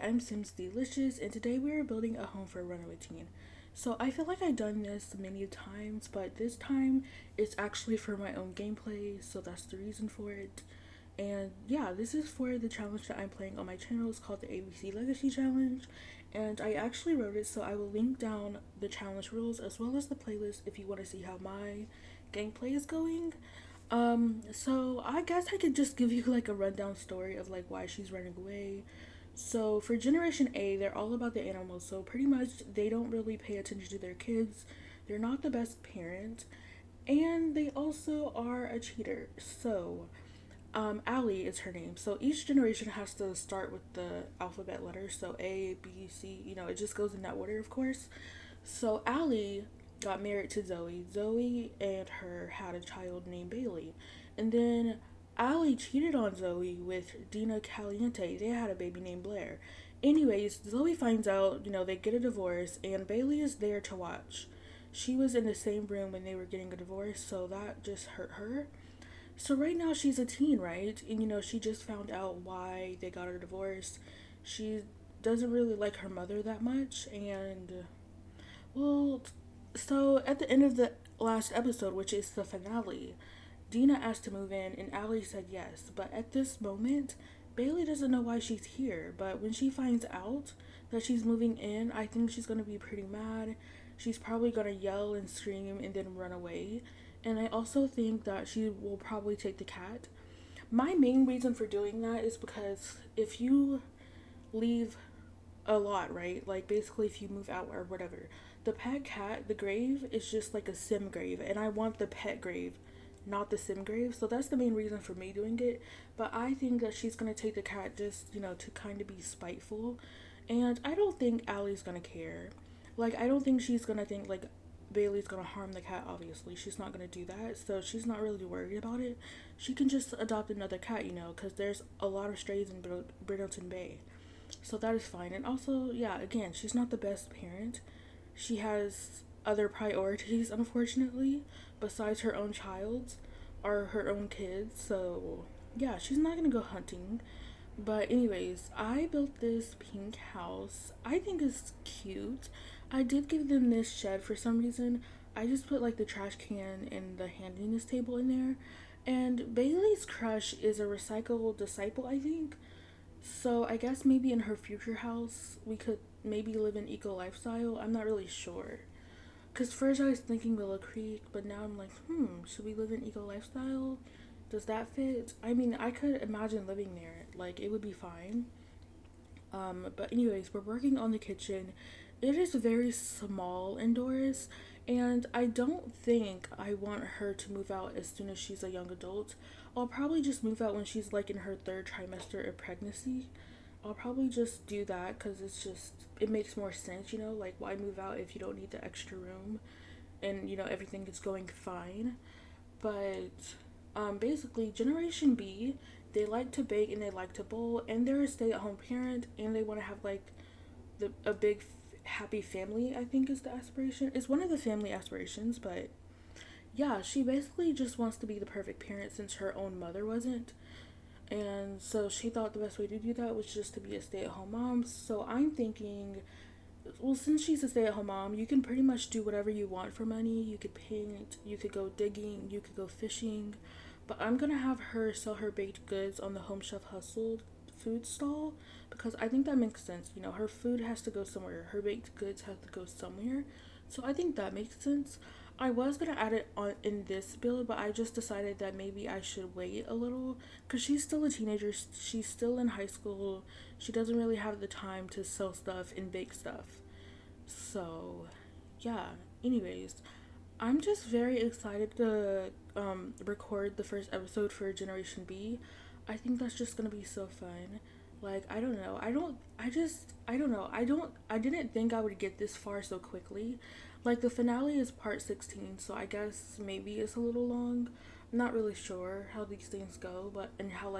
I'm simsdeelicious, and today we are building a home for a runaway teen. So I feel like I've done this many times, but this time it's actually for my own gameplay, so that's the reason for it. And yeah, this is for the challenge that I'm playing on my channel. It's called the ABC Legacy Challenge, and I actually wrote it, so I will link down the challenge rules as well as the playlist if you want to see how my gameplay is going. So I guess I could just give you like a rundown story of like why she's running away. So for Generation A, they're all about the animals. So pretty much they don't really pay attention to their kids. They're not the best parent, and they also are a cheater. So Allie is her name. So each generation has to start with the alphabet letters. So A, B, C. It just goes in that order, of course. So Allie got married to Zoe. Zoe and her had a child named Bailey, and then Allie cheated on Zoe with Dina Caliente. They had a baby named Blair. Anyways, Zoe finds out, they get a divorce, and Bailey is there to watch. She was in the same room when they were getting a divorce, so that just hurt her. So right now she's a teen, right? And she just found out why they got a divorce. She doesn't really like her mother that much, and well, so at the end of the last episode, which is the finale, Dina asked to move in, and Allie said yes. But at this moment, Bailey doesn't know why she's here. But when she finds out that she's moving in, I think she's gonna be pretty mad. She's probably gonna yell and scream and then run away. And I also think that she will probably take the cat. My main reason for doing that is because if you leave a lot, right? Like basically if you move out or whatever, the pet cat, the grave is just like a sim grave, and I want the pet grave, not the sim grave. So that's the main reason for me doing it. But I think that she's gonna take the cat just, to kind of be spiteful. And I don't think Allie's gonna care. Like I don't think she's gonna think like Bailey's gonna harm the cat. Obviously she's not gonna do that, so she's not really worried about it. She can just adopt another cat, because there's a lot of strays in Bridleton Bay, so that is fine. And also, yeah, again, she's not the best parent. She has other priorities, unfortunately, besides her own child or her own kids. So yeah, she's not gonna go hunting. But anyways, I built this pink house. I think it's cute. I did give them this shed for some reason. I just put like the trash can and the handiness table in there. And Bailey's crush is a recyclable disciple, I think. So I guess maybe in her future house we could maybe live an eco lifestyle. I'm not really sure. Cause first I was thinking Willow Creek, but now I'm like, should we live an eco lifestyle? Does that fit? I mean, I could imagine living there. Like it would be fine. But anyways, we're working on the kitchen. It is very small indoors, and I don't think I want her to move out as soon as she's a young adult. I'll probably just move out when she's like in her third trimester of pregnancy. I'll probably just do that because it makes more sense, like why move out if you don't need the extra room and everything is going fine. But basically, Generation B, they like to bake and they like to bowl, and they're a stay-at-home parent, and they want to have like a big happy family. I think is the aspiration. It's one of the family aspirations, but yeah, she basically just wants to be the perfect parent since her own mother wasn't. And so she thought the best way to do that was just to be a stay-at-home mom. So I'm thinking, well, since she's a stay-at-home mom, you can pretty much do whatever you want for money. You could paint, you could go digging, you could go fishing. But I'm gonna have her sell her baked goods on the Home Chef Hustle food stall because I think that makes sense. Her food has to go somewhere. Her baked goods have to go somewhere. So I think that makes sense. I was gonna add it on in this build, but I just decided that maybe I should wait a little because she's still a teenager. She's still in high school. She doesn't really have the time to sell stuff and bake stuff. So, yeah. Anyways, I'm just very excited to record the first episode for Generation B. I think that's just gonna be so fun. Like, I don't know. I don't know. I didn't think I would get this far so quickly. Like, the finale is part 16, so I guess maybe it's a little long. I'm not really sure how these things go, but, and how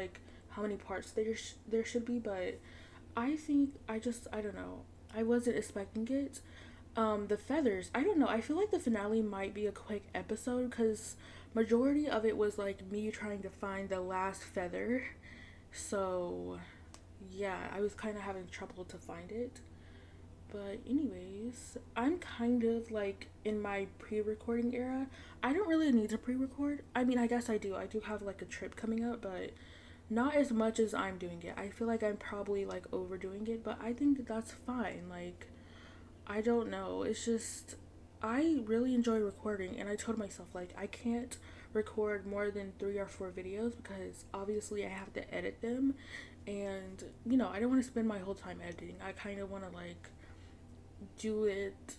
many parts there should be, but I think I don't know. I wasn't expecting it. The feathers, I don't know. I feel like the finale might be a quick episode because majority of it was like me trying to find the last feather. So yeah, I was kind of having trouble to find it. But anyways, I'm kind of like in my pre-recording era. I don't really need to pre-record. I mean, I guess I do. I do have like a trip coming up, but not as much as I'm doing it. I feel like I'm probably like overdoing it, but I think that that's fine. Like, I don't know. It's just I really enjoy recording, and I told myself like I can't record more than 3 or 4 videos because obviously I have to edit them, and I don't want to spend my whole time editing. I kind of want to like do it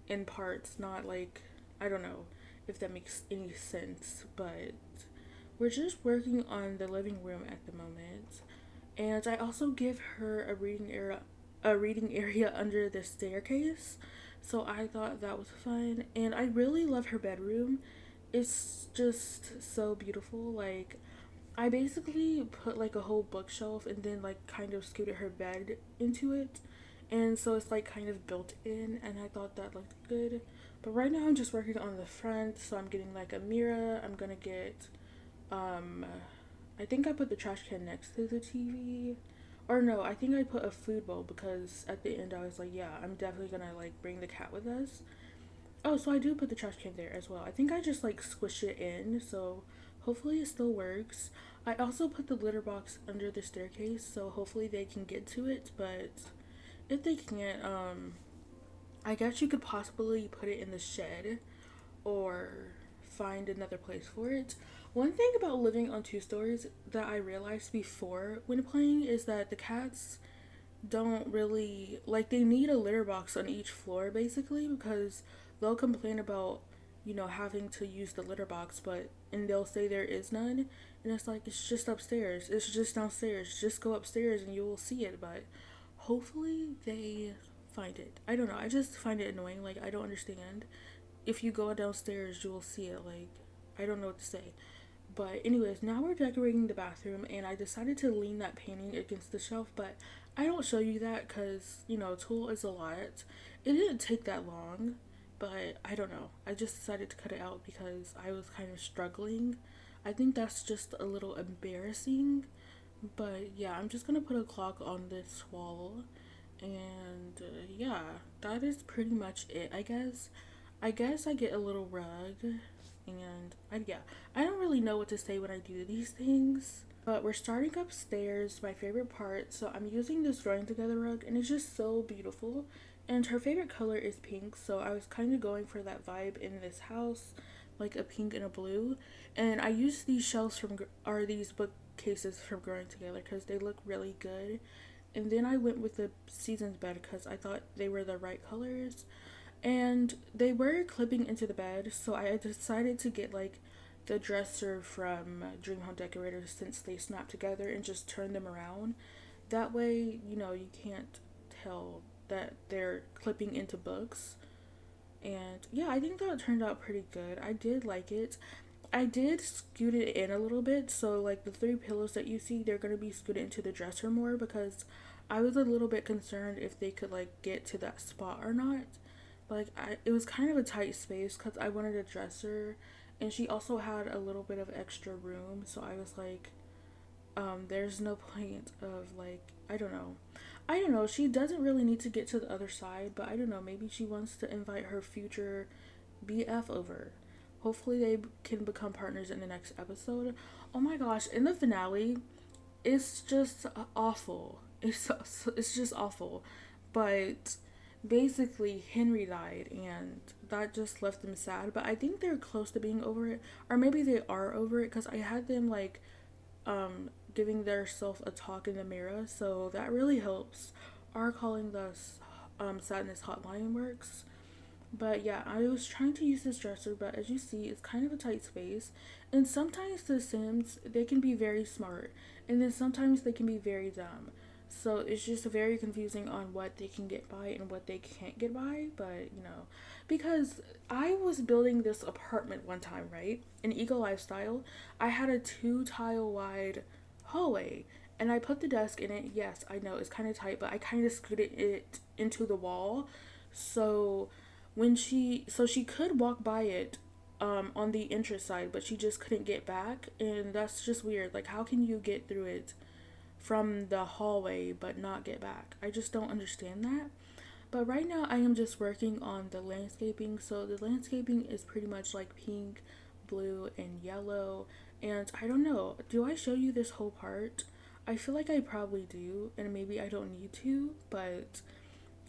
in parts, not like I don't know if that makes any sense, but we're just working on the living room at the moment. And I also give her a reading area under the staircase. So I thought that was fun. And I really love her bedroom. It's just so beautiful. Like I basically put like a whole bookshelf and then like kind of scooted her bed into it. And so it's like kind of built in, and I thought that looked good. But right now I'm just working on the front, so I'm getting like a mirror. I'm gonna get um I think I put the trash can next to the TV. Or no, I think I put a food bowl because at the end I was like, yeah, I'm definitely gonna like bring the cat with us. Oh, so I do put the trash can there as well. I think I just like squish it in, so hopefully it still works. I also put the litter box under the staircase, so hopefully they can get to it, but if they can't, I guess you could possibly put it in the shed or find another place for it. One thing about living on 2 stories that I realized before when playing is that the cats don't really like they need a litter box on each floor basically because they'll complain about having to use the litter box and they'll say there is none, and it's like it's just upstairs, it's just downstairs, just go upstairs and you will see it, but hopefully they find it. I don't know, I just find it annoying. Like I don't understand, if you go downstairs you will see it. Like I don't know what to say. But anyways, now we're decorating the bathroom, and I decided to lean that painting against the shelf, but I don't show you that because tool is a lot. It didn't take that long, but I don't know. I just decided to cut it out because I was kind of struggling. I think that's just a little embarrassing, but yeah, I'm just gonna put a clock on this wall, and yeah, that is pretty much it. I guess I get a little rug, and yeah, I don't really know what to say when I do these things. But we're starting upstairs, my favorite part. So I'm using this drawing together rug, and it's just so beautiful. And her favorite color is pink, so I was kind of going for that vibe in this house, like a pink and a blue. And I used these shelves or these bookcases from Growing Together because they look really good. And then I went with the Seasons bed because I thought they were the right colors, and they were clipping into the bed, so I decided to get like the dresser from Dream Home Decorators since they snap together and just turn them around. That way, you can't tell that they're clipping into books. And yeah, I think that turned out pretty good. I did like it. I did scoot it in a little bit, so like the 3 pillows that you see, they're gonna be scooted into the dresser more because I was a little bit concerned if they could like get to that spot or not. Like it was kind of a tight space because I wanted a dresser, and she also had a little bit of extra room, so I was like, there's no point of like I don't know, she doesn't really need to get to the other side, but I don't know, maybe she wants to invite her future BF over. Hopefully they can become partners in the next episode. Oh my gosh, in the finale, it's just awful. It's just awful. But basically Henry died, and that just left them sad, but I think they're close to being over it, or maybe they are over it because I had them like giving their self a talk in the mirror, so that really helps. Our calling the sadness hotline works. But yeah, I was trying to use this dresser, but as you see, it's kind of a tight space. And sometimes the Sims, they can be very smart, and then sometimes they can be very dumb. So it's just very confusing on what they can get by and what they can't get by. But because I was building this apartment one time, right? In Eco Lifestyle, I had a 2 tile wide hallway, and I put the desk in it. Yes, I know it's kind of tight, but I kind of scooted it into the wall. So she could walk by it on the entrance side, but she just couldn't get back, and that's just weird. Like how can you get through it from the hallway but not get back. I just don't understand that. But right now I am just working on the landscaping. So the landscaping is pretty much like pink, blue, and yellow. And I don't know, do I show you this whole part? I feel like I probably do, and maybe I don't need to, but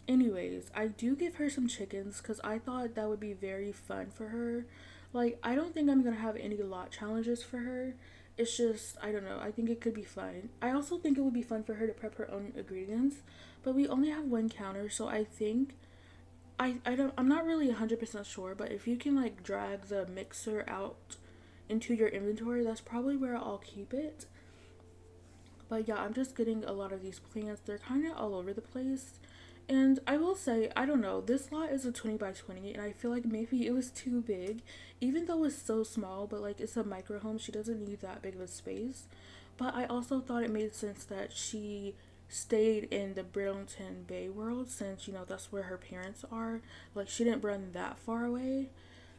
anyways, I do give her some chickens because I thought that would be very fun for her. Like, I don't think I'm gonna have any lot challenges for her. It's just, I don't know, I think it could be fun. I also think it would be fun for her to prep her own ingredients, but we only have one counter, so I think I'm not really 100% sure, but if you can like drag the mixer out into your inventory, that's probably where I'll keep it. But yeah, I'm just getting a lot of these plants. They're kind of all over the place. And I will say, I don't know, this lot is a 20 by 20, and I feel like maybe it was too big, even though it's so small, but like it's a micro home, she doesn't need that big of a space. But I also thought it made sense that she stayed in the Burlington Bay world since, you know, that's where her parents are. Like, she didn't run that far away.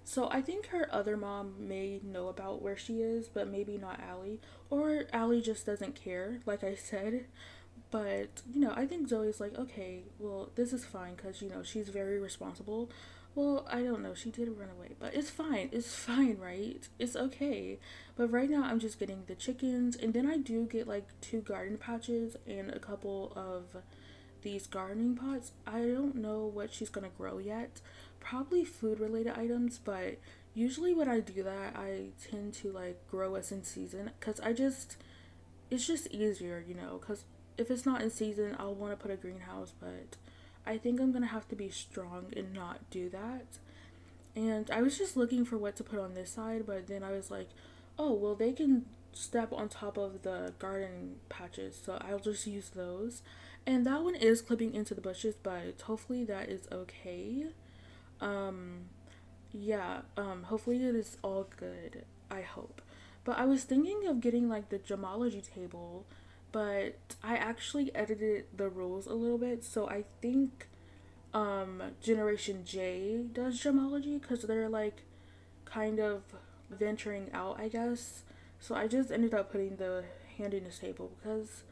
So I think her other mom may know about where she is, but maybe not Allie. Or Allie just doesn't care, like I said. But, you know, I think Zoe's like, okay, well, this is fine because, you know, she's very responsible. Well, I don't know, she did run away, but it's fine. It's fine, right? It's okay. But right now I'm just getting the chickens, and then I do get like 2 garden patches and a couple of these gardening pots. I don't know what she's gonna grow yet. Probably food related items, but usually when I do that, I tend to like grow what's in season because it's just easier, you know, because if it's not in season, I'll want to put a greenhouse, but I think I'm gonna have to be strong and not do that. And I was just looking for what to put on this side, but then I was like, oh, well, they can step on top of the garden patches, so I'll just use those. And that one is clipping into the bushes, but hopefully that is okay. Um, yeah, hopefully it is all good. I hope. But I was thinking of getting like the gemology table, but I actually edited the rules a little bit, so I think Generation J does gemology because they're like kind of venturing out, I guess. So I just ended up putting the handiness table because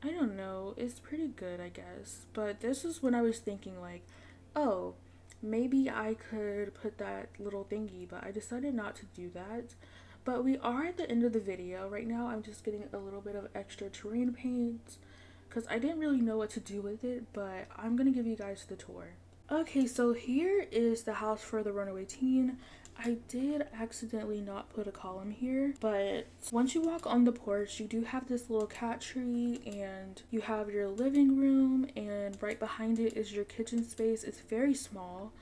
I don't know, it's pretty good, I guess. But this is when I was thinking like, oh, maybe I could put that little thingy, but I decided not to do that. But we are at the end of the video. Right now I'm just getting a little bit of extra terrain paint because I didn't really know what to do with it, but I'm gonna give you guys the tour. Okay, so here is the house for the runaway teen. I did accidentally not put a column here, but once you walk on the porch, you do have this little cat tree, and you have your living room, and right behind it is your kitchen space. It's very small.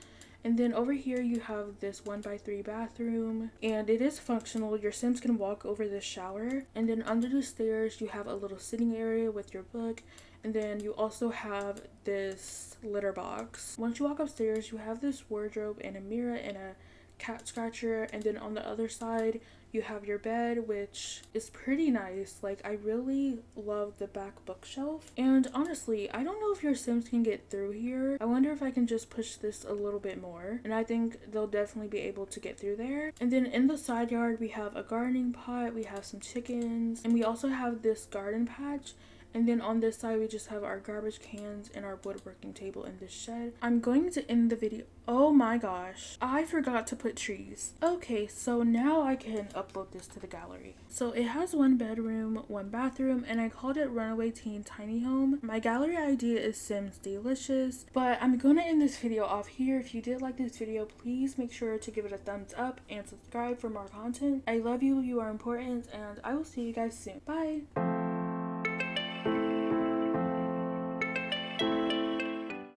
And then over here you have this 1x3 bathroom, and it is functional. Your Sims can walk over this shower. And then under the stairs you have a little sitting area with your book, and then you also have this litter box. Once you walk upstairs, you have this wardrobe and a mirror and a cat scratcher, and then on the other side you have your bed, which is pretty nice. Like, I really love the back bookshelf, and honestly I don't know if your Sims can get through here. I wonder if I can just push this a little bit more, and I think they'll definitely be able to get through there. And then in the side yard we have a gardening pot, we have some chickens, and we also have this garden patch. And then on this side we just have our garbage cans and our woodworking table in this shed. I'm going to end the video. Oh my gosh, I forgot to put trees. Okay, so now I can upload this to the gallery. So it has 1 bedroom, 1 bathroom, and I called it Runaway Teen Tiny Home. My gallery idea is simsdeelicious, but I'm gonna end this video off here. If you did like this video, please make sure to give it a thumbs up and subscribe for more content. I love you, you are important, and I will see you guys soon. Bye!